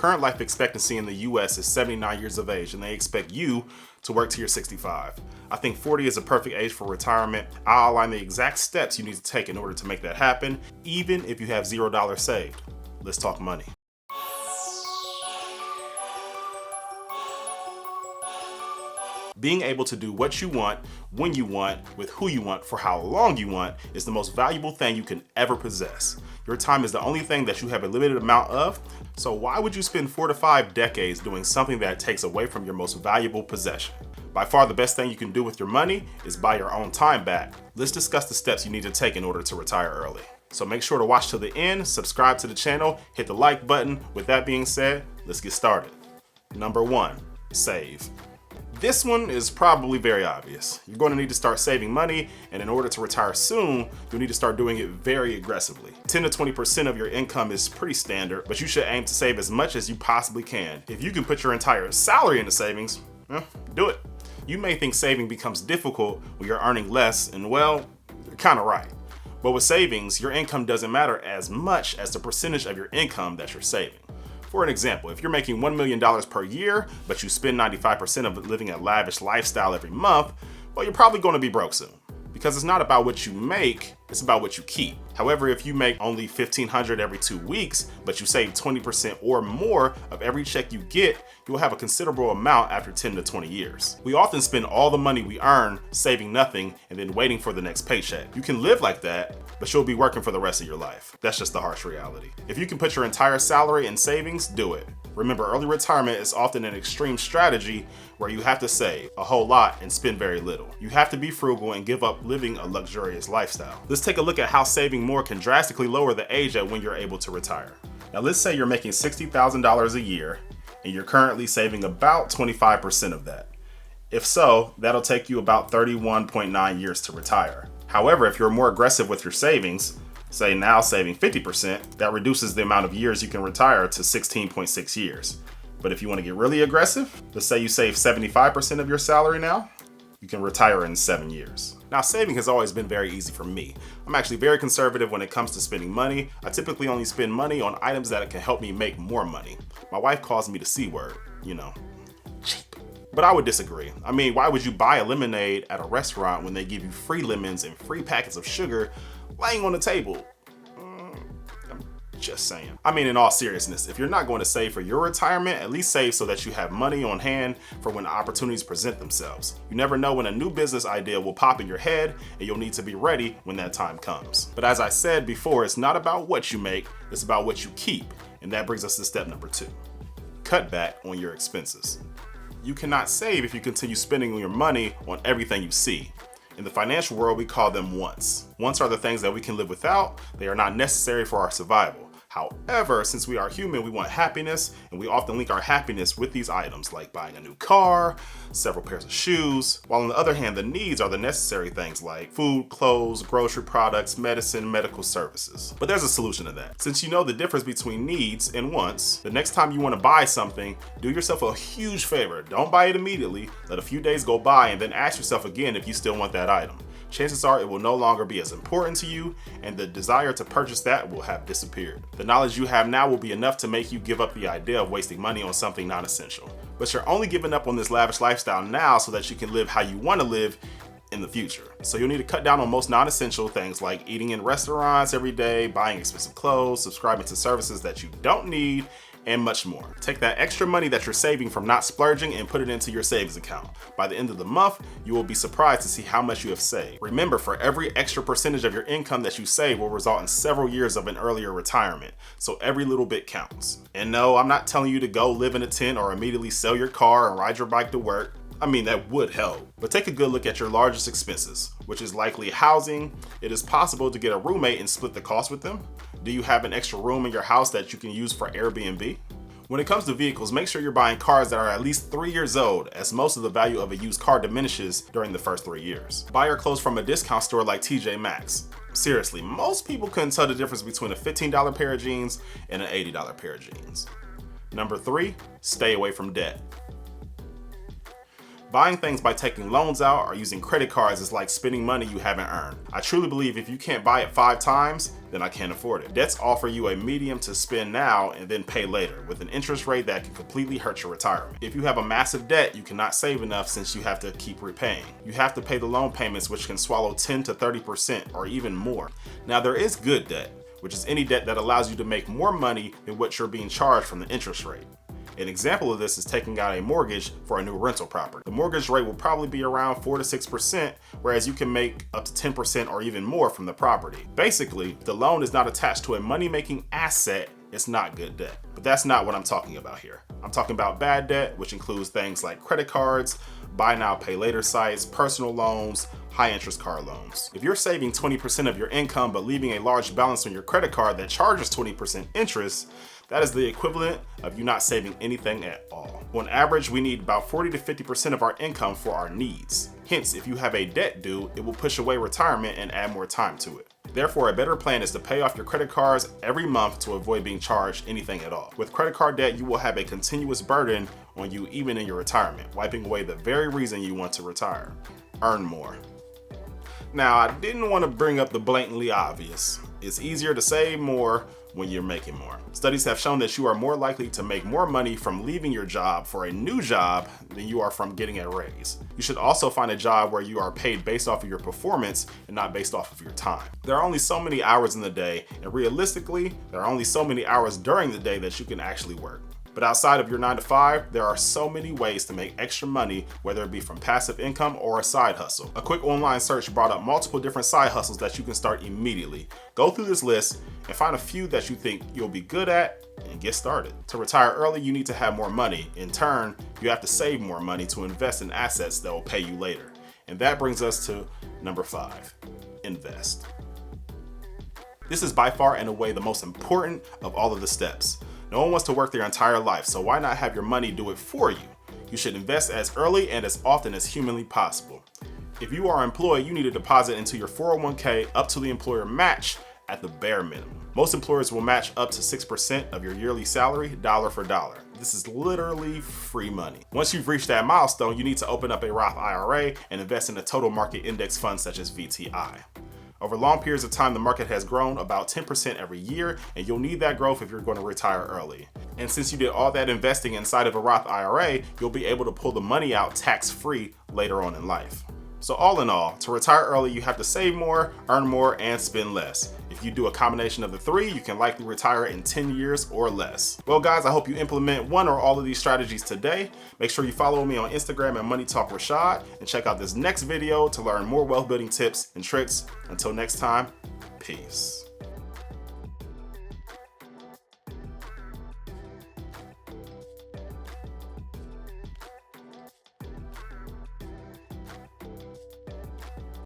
current life expectancy in the US is 79 years of age, and they expect you to work till you're 65. I think 40 is a perfect age for retirement. I'll outline the exact steps you need to take in order to make that happen, even if you have $0 saved. Let's talk money. Being able to do what you want, when you want, with who you want, for how long you want, is the most valuable thing you can ever possess. Your time is the only thing that you have a limited amount of, so why would you spend 4 to 5 decades doing something that takes away from your most valuable possession? By far the best thing you can do with your money is buy your own time back. Let's discuss the steps you need to take in order to retire early. So make sure to watch till the end, subscribe to the channel, hit the like button. With that being said, let's get started. Number 1, save. This one is probably very obvious. You're going to need to start saving money, and in order to retire soon, you'll need to start doing it very aggressively. 10 to 20% of your income is pretty standard, but you should aim to save as much as you possibly can. If you can put your entire salary into savings, do it. You may think saving becomes difficult when you're earning less, and well, you're kind of right. But with savings, your income doesn't matter as much as the percentage of your income that you're saving. For an example, if you're making $1 million per year, but you spend 95% of it living a lavish lifestyle every month, well, you're probably going to be broke soon. Because it's not about what you make, it's about what you keep. However, if you make only $1,500 every 2 weeks, but you save 20% or more of every check you get, you will have a considerable amount after 10 to 20 years. We often spend all the money we earn saving nothing and then waiting for the next paycheck. You can live like that, but you'll be working for the rest of your life. That's just the harsh reality. If you can put your entire salary in savings, do it. Remember, early retirement is often an extreme strategy where you have to save a whole lot and spend very little. You have to be frugal and give up living a luxurious lifestyle. Let's take a look at how saving more can drastically lower the age at when you're able to retire. Now let's say you're making $60,000 a year and you're currently saving about 25% of that. If so, that'll take you about 31.9 years to retire. However, if you're more aggressive with your savings, say now saving 50%, that reduces the amount of years you can retire to 16.6 years. But if you want to get really aggressive, let's say you save 75% of your salary now, you can retire in 7 years. Now, saving has always been very easy for me. I'm actually very conservative when it comes to spending money. I typically only spend money on items that can help me make more money. My wife calls me the C word, cheap. But I would disagree. I mean, why would you buy a lemonade at a restaurant when they give you free lemons and free packets of sugar laying on the table? Just saying. I mean, in all seriousness, if you're not going to save for your retirement, at least save so that you have money on hand for when opportunities present themselves. You never know when a new business idea will pop in your head, and you'll need to be ready when that time comes. But as I said before, it's not about what you make, it's about what you keep. And that brings us to step number 2. Cut back on your expenses. You cannot save if you continue spending your money on everything you see. In the financial world, we call them wants. Wants are the things that we can live without. They are not necessary for our survival. However, since we are human, we want happiness, and we often link our happiness with these items like buying a new car, several pairs of shoes, while on the other hand, the needs are the necessary things like food, clothes, grocery products, medicine, medical services. But there's a solution to that. Since you know the difference between needs and wants, the next time you want to buy something, do yourself a huge favor. Don't buy it immediately. Let a few days go by and then ask yourself again if you still want that item. Chances are it will no longer be as important to you, and the desire to purchase that will have disappeared. The knowledge you have now will be enough to make you give up the idea of wasting money on something non-essential. But you're only giving up on this lavish lifestyle now so that you can live how you want to live in the future. So you'll need to cut down on most non-essential things like eating in restaurants every day, buying expensive clothes, subscribing to services that you don't need, and much more. Take that extra money that you're saving from not splurging and put it into your savings account. By the end of the month, you will be surprised to see how much you have saved. Remember, for every extra percentage of your income that you save will result in several years of an earlier retirement. So every little bit counts. And no, I'm not telling you to go live in a tent or immediately sell your car and ride your bike to work. I mean, that would help. But take a good look at your largest expenses, which is likely housing. It is possible to get a roommate and split the cost with them. Do you have an extra room in your house that you can use for Airbnb? When it comes to vehicles, make sure you're buying cars that are at least 3 years old, as most of the value of a used car diminishes during the first 3 years. Buy your clothes from a discount store like TJ Maxx. Seriously, most people couldn't tell the difference between a $15 pair of jeans and an $80 pair of jeans. Number 3, stay away from debt. Buying things by taking loans out or using credit cards is like spending money you haven't earned. I truly believe if you can't buy it 5 times, then I can't afford it. Debts offer you a medium to spend now and then pay later, with an interest rate that can completely hurt your retirement. If you have a massive debt, you cannot save enough since you have to keep repaying. You have to pay the loan payments, which can swallow 10 to 30% or even more. Now, there is good debt, which is any debt that allows you to make more money than what you're being charged from the interest rate. An example of this is taking out a mortgage for a new rental property. The mortgage rate will probably be around 4 to 6%, whereas you can make up to 10% or even more from the property. Basically, if the loan is not attached to a money-making asset, it's not good debt. But that's not what I'm talking about here. I'm talking about bad debt, which includes things like credit cards, buy now, pay later sites, personal loans, high interest car loans. If you're saving 20% of your income but leaving a large balance on your credit card that charges 20% interest, that is the equivalent of you not saving anything at all. On average, we need about 40 to 50% of our income for our needs. Hence, if you have a debt due, it will push away retirement and add more time to it. Therefore, a better plan is to pay off your credit cards every month to avoid being charged anything at all. With credit card debt, you will have a continuous burden on you even in your retirement, wiping away the very reason you want to retire. Earn more. Now, I didn't want to bring up the blatantly obvious. It's easier to save more when you're making more. Studies have shown that you are more likely to make more money from leaving your job for a new job than you are from getting a raise. You should also find a job where you are paid based off of your performance and not based off of your time. There are only so many hours in the day, and realistically, there are only so many hours during the day that you can actually work. But outside of your 9 to 5, there are so many ways to make extra money, whether it be from passive income or a side hustle. A quick online search brought up multiple different side hustles that you can start immediately. Go through this list and find a few that you think you'll be good at and get started. To retire early, you need to have more money. In turn, you have to save more money to invest in assets that will pay you later. And that brings us to number 5, invest. This is by far and away the most important of all of the steps. No one wants to work their entire life, so why not have your money do it for you? You should invest as early and as often as humanly possible. If you are employed, you need to deposit into your 401k up to the employer match at the bare minimum. Most employers will match up to 6% of your yearly salary, dollar for dollar. This is literally free money. Once you've reached that milestone, you need to open up a Roth IRA and invest in a total market index fund such as VTI. Over long periods of time, the market has grown about 10% every year, and you'll need that growth if you're going to retire early. And since you did all that investing inside of a Roth IRA, you'll be able to pull the money out tax-free later on in life. So all in all, to retire early, you have to save more, earn more, and spend less. If you do a combination of the 3, you can likely retire in 10 years or less. Well guys, I hope you implement one or all of these strategies today. Make sure you follow me on Instagram at Money Talk Rashad and check out this next video to learn more wealth building tips and tricks. Until next time, peace.